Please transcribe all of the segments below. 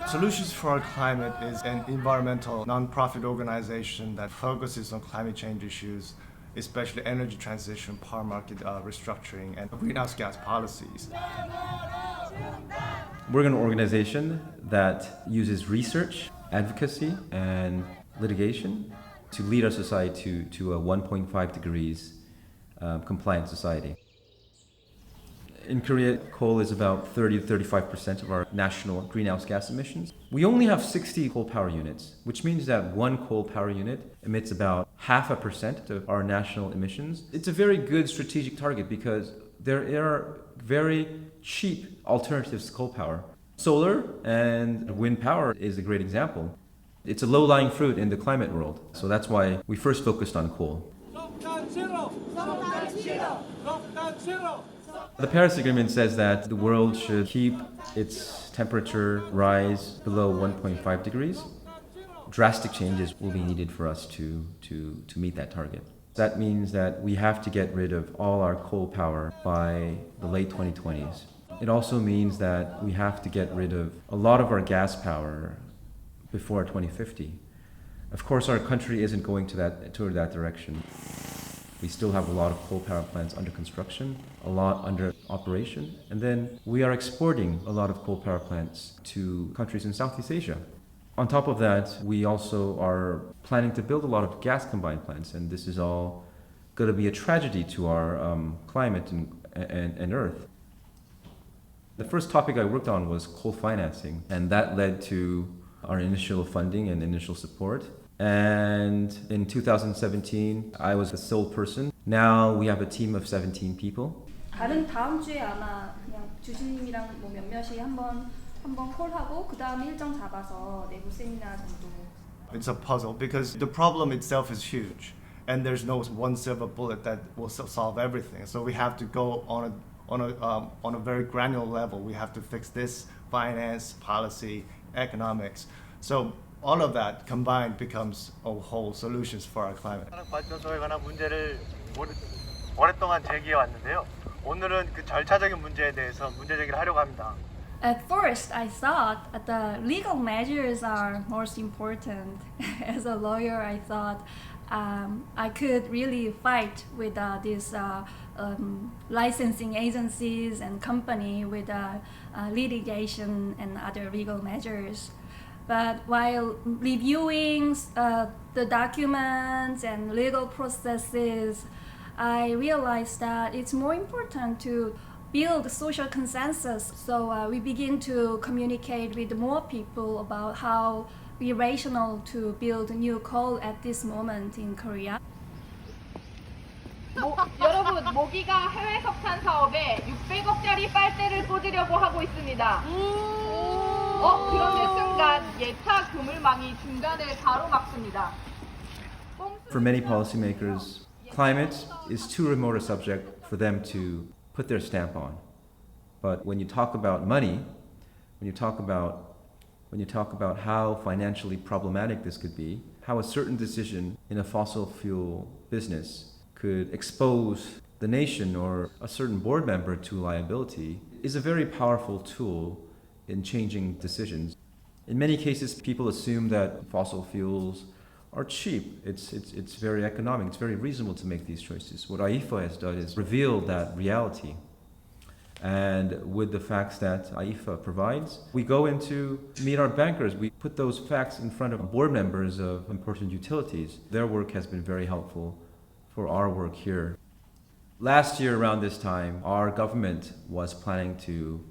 Solutions for Our Climate is an environmental nonprofit organization that focuses on climate change issues, especially energy transition, power market restructuring, and greenhouse gas policies. We're an organization that uses research, advocacy, and litigation to lead our society to a 1.5 degrees compliant society. In Korea, coal is about 30 to 35% of our national greenhouse gas emissions. We only have 60 coal power units, which means that one coal power unit emits about 0.5% of our national emissions. It's a very good strategic target because there are very cheap alternatives to coal power. Solar and wind power is a great example. It's a low-lying fruit in the climate world, so that's why we first focused on coal. The Paris Agreement says that the world should keep its temperature rise below 1.5 degrees. Drastic changes will be needed for us to meet that target. That means that we have to get rid of all our coal power by the late 2020s. It also means that we have to get rid of a lot of our gas power before 2050. Of course, our country isn't going toward that direction. We still have a lot of coal power plants under construction, a lot under operation, and then we are exporting a lot of coal power plants to countries in Southeast Asia. On top of that, we also are planning to build a lot of gas combined plants, and this is all going to be a tragedy to our climate and Earth. The first topic I worked on was coal financing, and that led to our initial funding and initial support. And in 2017, I was the sole person. Now we have a team of 17 people. 다음 주에 아마 그냥 주진님이랑 뭐 몇몇이 한번 콜하고 그 다음 일정 잡아서 내부 세미나 정도. It's a puzzle because the problem itself is huge, and there's no one silver bullet that will solve everything. So we have to go on a very granular level. We have to fix this, finance, policy, economics. So all of that combined becomes a whole solutions for our climate. 발전소에 관한 문제를 오랫동안 제기해 왔는데요. 오늘은 그 절차적인 문제에 대해서 문제 제기를 하려고 합니다. At first, I thought that the legal measures are most important. As a lawyer, I thought I could really fight with these licensing agencies and company with litigation and other legal measures. But while reviewing the documents and legal processes, I realized that it's more important to build social consensus. So we begin to communicate with more people about how it's rational to build new coal at this moment in Korea. 여러분, 모기가 해외 석탄 사업에 600억짜리 빨대를 꽂으려고 하고 있습니다. 그런데 순간 예타 그물망이 중간에 가로막습니다. For many policymakers, climate is too remote a subject for them to put their stamp on. But when you talk about money, when you talk about how financially problematic this could be, how a certain decision in a fossil fuel business could expose the nation or a certain board member to liability, is a very powerful tool in changing decisions. In many cases, people assume that fossil fuels are cheap. It's very economic. It's very reasonable to make these choices. What IEEFA has done is reveal that reality. And with the facts that IEEFA provides, we go in to meet our bankers. We put those facts in front of board members of important utilities. Their work has been very helpful for our work here. Last year around this time, our government was planning to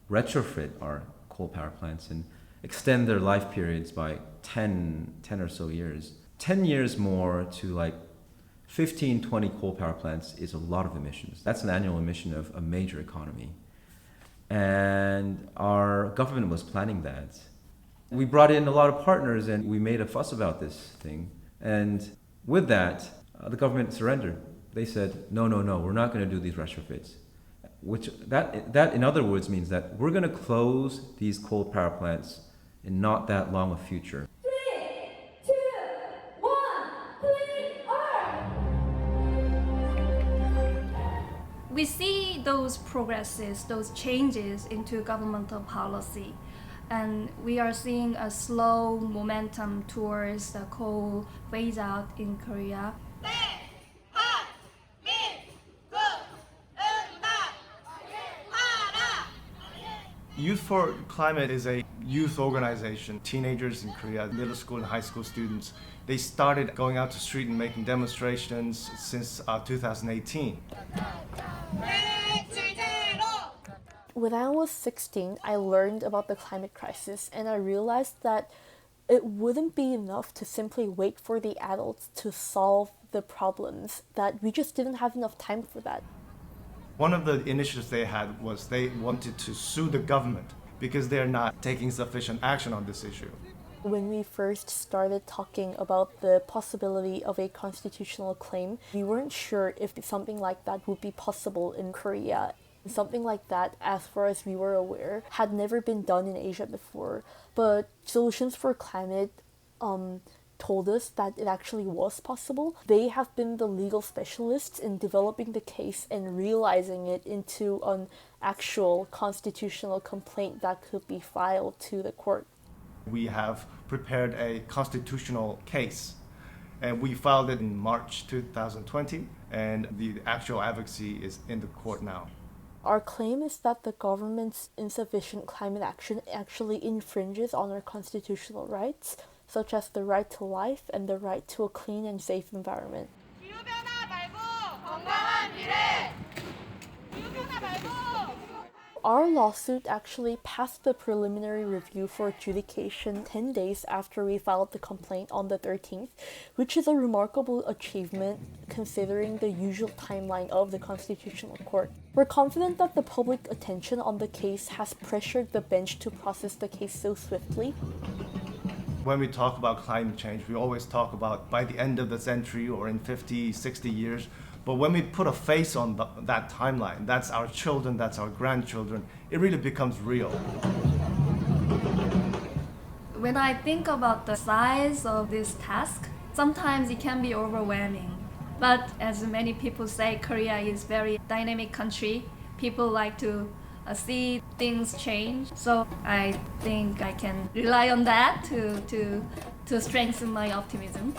retrofit our coal power plants and extend their life periods by 10 or so years. 10 years more to like 15, 20 coal power plants is a lot of emissions. That's an annual emission of a major economy. And our government was planning that. We brought in a lot of partners and we made a fuss about this thing. And with that, the government surrendered. They said, no, we're not going to do these retrofits. Which that in other words means that we're going to close these coal power plants in not that long a future. 3, 2, 1, We see those progresses, those changes into governmental policy. and we are seeing a slow momentum towards the coal phase out in Korea. Youth for Climate is a youth organization. Teenagers in Korea, middle school and high school students, they started going out to the street and making demonstrations since 2018. When I was 16, I learned about the climate crisis, and I realized that it wouldn't be enough to simply wait for the adults to solve the problems, that we just didn't have enough time for that. One of the initiatives they had was they wanted to sue the government because they're not taking sufficient action on this issue. When we first started talking about the possibility of a constitutional claim, we weren't sure if something like that would be possible in Korea. Something like that, as far as we were aware, had never been done in Asia before. But Solutions for Climate told us that it actually was possible. They have been the legal specialists in developing the case and realizing it into an actual constitutional complaint that could be filed to the court. We have prepared a constitutional case, and we filed it in March 2020, and the actual advocacy is in the court now. Our claim is that the government's insufficient climate action actually infringes on our constitutional rights, such as the right to life and the right to a clean and safe environment. Our lawsuit actually passed the preliminary review for adjudication 10 days after we filed the complaint on the 13th, which is a remarkable achievement considering the usual timeline of the Constitutional Court. We're confident that the public attention on the case has pressured the bench to process the case so swiftly. When we talk about climate change, we always talk about by the end of the century or in 50, 60 years. But when we put a face on that timeline, that's our children, that's our grandchildren, it really becomes real. When I think about the size of this task, sometimes it can be overwhelming. But as many people say, Korea is a very dynamic country. People like to see things change. So I think I can rely on that to strengthen my optimism.